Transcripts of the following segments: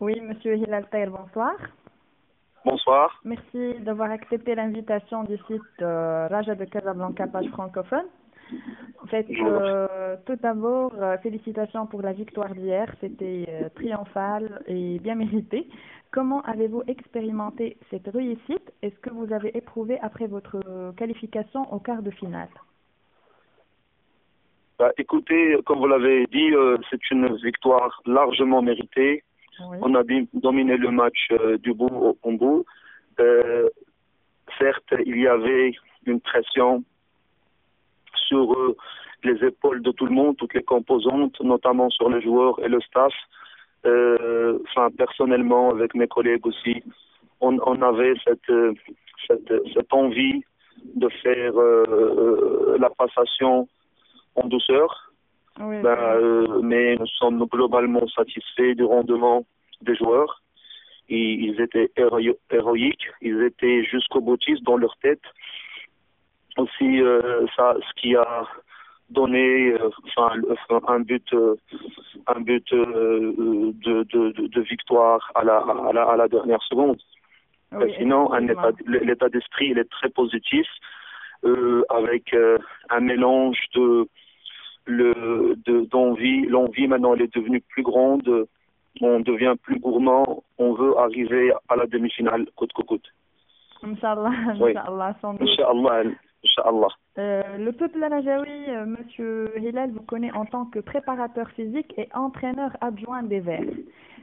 Oui, monsieur Hilal Taher, bonsoir. Bonsoir. Merci d'avoir accepté l'invitation du site Raja de Casablanca, page francophone. En fait, tout d'abord, félicitations pour la victoire d'hier. C'était triomphal et bien mérité. Comment avez-vous expérimenté cette réussite? Est-ce que vous avez éprouvé après votre qualification au quart de finale? Écoutez, comme vous l'avez dit, c'est une victoire largement méritée. Oui. On a dominé le match du bout au bout. Certes, il y avait une pression sur les épaules de tout le monde, toutes les composantes, notamment sur les joueurs et le staff. Personnellement, avec mes collègues aussi, on avait cette envie de faire la passation en douceur. Oui, Mais nous sommes globalement satisfaits du rendement des joueurs. Ils étaient héroïques, ils étaient jusqu'au boutiste dans leur tête. Aussi, ce qui a donné un but de victoire à la dernière seconde. oui, Sinon, l'état d'esprit il est très positif, avec un mélange d'envie. L'envie maintenant elle est devenue plus grande, on devient plus gourmand, on veut arriver à la demi-finale coûte que coûte. Inch'Allah, Oui. Inch'Allah, sans doute. Inch'Allah. Le peuple najaoui, monsieur Hilal, vous connaît en tant que préparateur physique et entraîneur adjoint des Verts.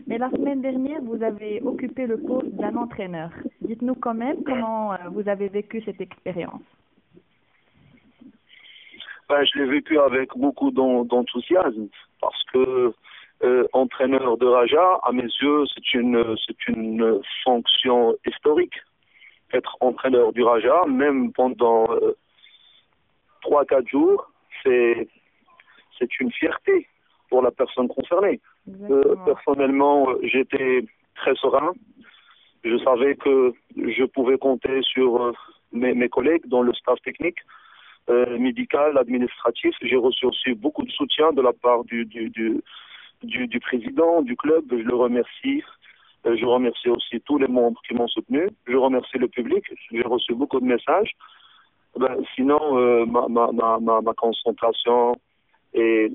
Mais la semaine dernière, vous avez occupé le poste d'un entraîneur. Dites-nous quand même comment vous avez vécu cette expérience. Je l'ai vécu avec beaucoup d'enthousiasme parce que entraîneur de Raja, à mes yeux, c'est une fonction historique. Être entraîneur du Raja, même pendant 3-4 jours, c'est une fierté pour la personne concernée. Personnellement, j'étais très serein. Je savais que je pouvais compter sur mes collègues dans le staff technique, médical, administratif. J'ai reçu aussi beaucoup de soutien de la part du président du club. Je le remercie. Je remercie aussi tous les membres qui m'ont soutenu. Je remercie le public. J'ai reçu beaucoup de messages. Sinon, ma concentration et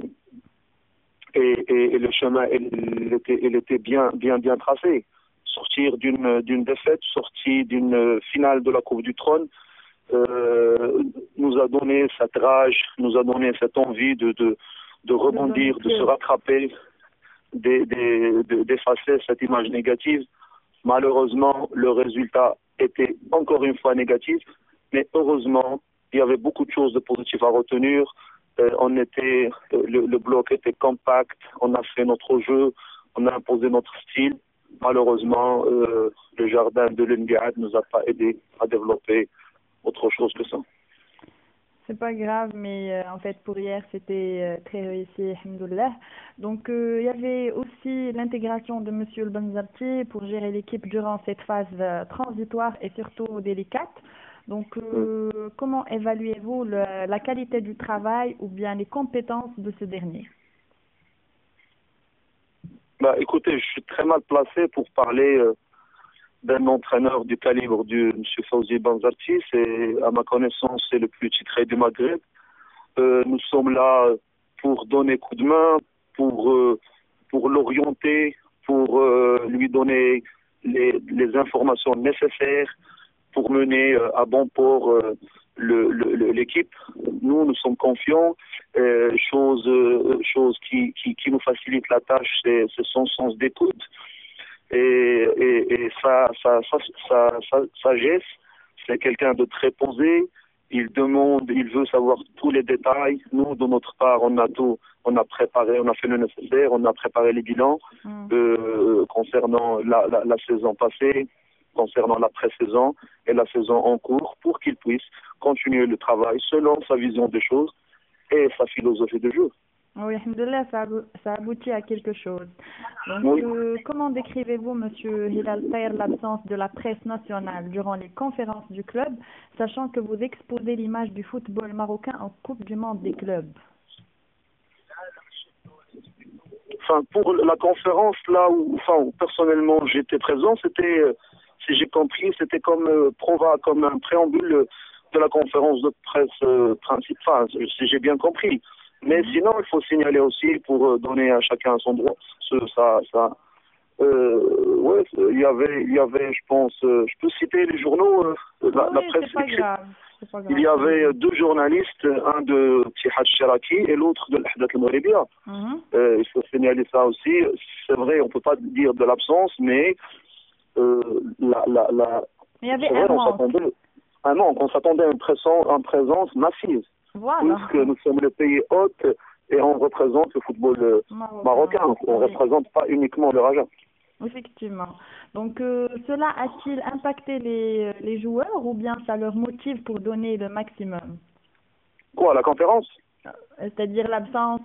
le chemin, il était bien tracé. Sortir d'une défaite, sortir d'une finale de la Coupe du Trône, nous a donné cette rage, nous a donné cette envie de rebondir, de se rattraper, d'effacer cette image négative. Malheureusement, le résultat était encore une fois négatif, mais heureusement, il y avait beaucoup de choses de positives à retenir. Le bloc était compact, on a fait notre jeu, on a imposé notre style. Malheureusement, le jardin de l'Engad nous a pas aidé à développer autre chose que ça. C'est pas grave, mais en fait pour hier c'était très réussi, alhamdoulilah. Donc il y avait aussi l'intégration de monsieur El Benzarti pour gérer l'équipe durant cette phase transitoire et surtout délicate. Donc comment évaluez-vous la qualité du travail ou bien les compétences de ce dernier? Écoutez, je suis très mal placé pour parler d'un entraîneur du calibre du M. Fawzi Benzarti. À ma connaissance, c'est le plus titré du Maghreb. Nous sommes là pour donner coup de main, pour l'orienter, pour lui donner les informations nécessaires pour mener à bon port l'équipe. Nous sommes confiants. Chose qui nous facilite la tâche, c'est son sens d'écoute. Et sa sagesse, c'est quelqu'un de très posé. Il veut savoir tous les détails. Nous, de notre part, on a préparé, on a fait le nécessaire, on a préparé les bilans concernant la saison passée, concernant la pré-saison et la saison en cours, pour qu'il puisse continuer le travail selon sa vision des choses et sa philosophie de jeu. Oui, alhamdoulilah, ça aboutit à quelque chose. Donc, comment décrivez-vous, monsieur Hilal Taher, l'absence de la presse nationale durant les conférences du club, sachant que vous exposez l'image du football marocain en Coupe du Monde des clubs? enfin, pour la conférence, là où, enfin, où personnellement j'étais présent, c'était, si j'ai compris, c'était comme comme un préambule de la conférence de presse principale, si j'ai bien compris. Mais sinon, il faut signaler aussi pour donner à chacun son droit. Ouais, il y avait, je pense, je peux citer les journaux, la Oui, presse c'est pas écrite. grave. C'est pas Il grave. y avait deux journalistes, un de Tihad Cheraki et l'autre de l'Ahdat al-Maghribiya. Mhm. Il faut signaler ça aussi. C'est vrai, on peut pas dire de l'absence, mais Il y avait c'est vrai, un on manque. s'attendait un manque, on s'attendait à une présence massive, Voilà. puisque nous sommes le pays hôte et on représente le football marocain. On ne Oui, représente pas uniquement le Raja. effectivement. Donc, cela a-t-il impacté les joueurs ou bien ça leur motive pour donner le maximum? Quoi, la conférence? C'est-à-dire l'absence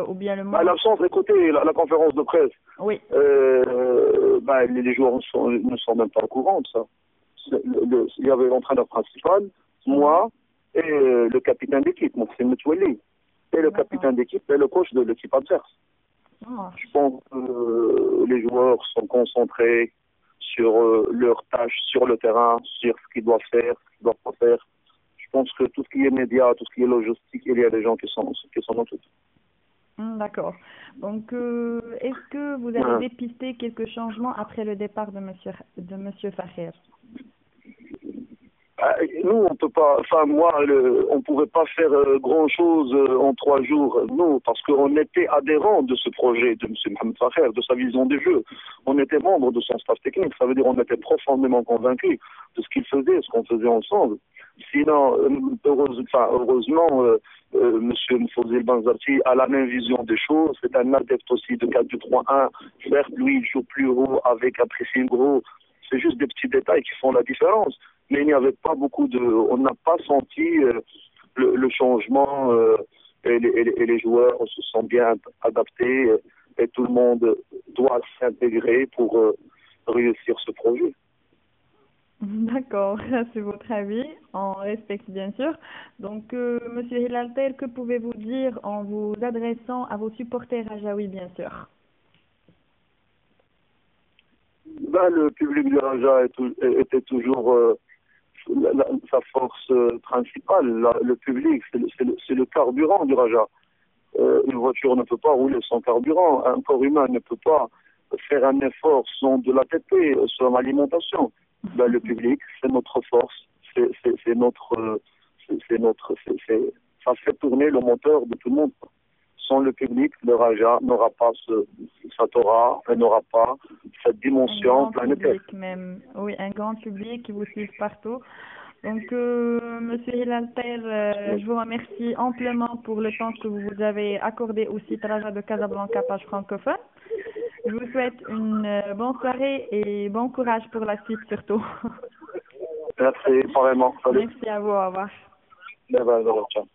ou bien le Bah, manque? l'absence, écoutez, la conférence de presse, Oui. bah, les joueurs ne sont même pas au courant de ça. Il y avait l'entraîneur principal, moi et le capitaine d'équipe, donc c'est Metoueli, et le capitaine d'équipe et le coach de l'équipe adverse. Je pense que les joueurs sont concentrés sur leurs tâches sur le terrain, sur ce qu'ils doivent faire, ce qu'ils doivent pas faire. Je pense que tout ce qui est médias, tout ce qui est logistique, il y a des gens qui sont dans tout. D'accord. Donc, est-ce que vous avez dépisté quelques changements après le départ de monsieur Faher? Nous, on peut pas, enfin moi, on pouvait pas faire grand chose en 3 jours, nous, parce qu'on était adhérents de ce projet de M. Mohamed Faher, de sa vision du jeu. On était membre de son staff technique, ça veut dire on était profondément convaincus de ce qu'il faisait, ce qu'on faisait ensemble. Sinon, heureusement, M. Mfozil Banzarti a la même vision des choses, c'est un adepte aussi de 4-2-3-1, certes, lui, il joue plus haut avec un pressing gros, c'est juste des petits détails qui font la différence. Mais il n'y avait pas on n'a pas senti le changement et les joueurs se sont bien adaptés et tout le monde doit s'intégrer pour réussir ce projet. D'accord, c'est votre avis, on respecte bien sûr. Donc, Monsieur Hilaltel, que pouvez-vous dire en vous adressant à vos supporters rajaouis, bien sûr? Ben, le public de Raja était toujours sa force principale. Le public, c'est le carburant du Raja. Une voiture ne peut pas rouler sans carburant. Un corps humain ne peut pas faire un effort sans de l'ATP, sans l'alimentation. Ben, le public, c'est notre force. Ça fait tourner le moteur de tout le monde. Sans le public, le Raja n'aura pas cette aura, elle n'aura pas cette dimension planétaire. Même. Oui, un grand public qui vous suit partout. Donc, Monsieur Hilaltel, je vous remercie amplement pour le temps que vous avez accordé au site Raja de Casablanca, page francophone. Je vous souhaite une bonne soirée et bon courage pour la suite surtout. Merci, vraiment. Merci à vous, au revoir. Ciao.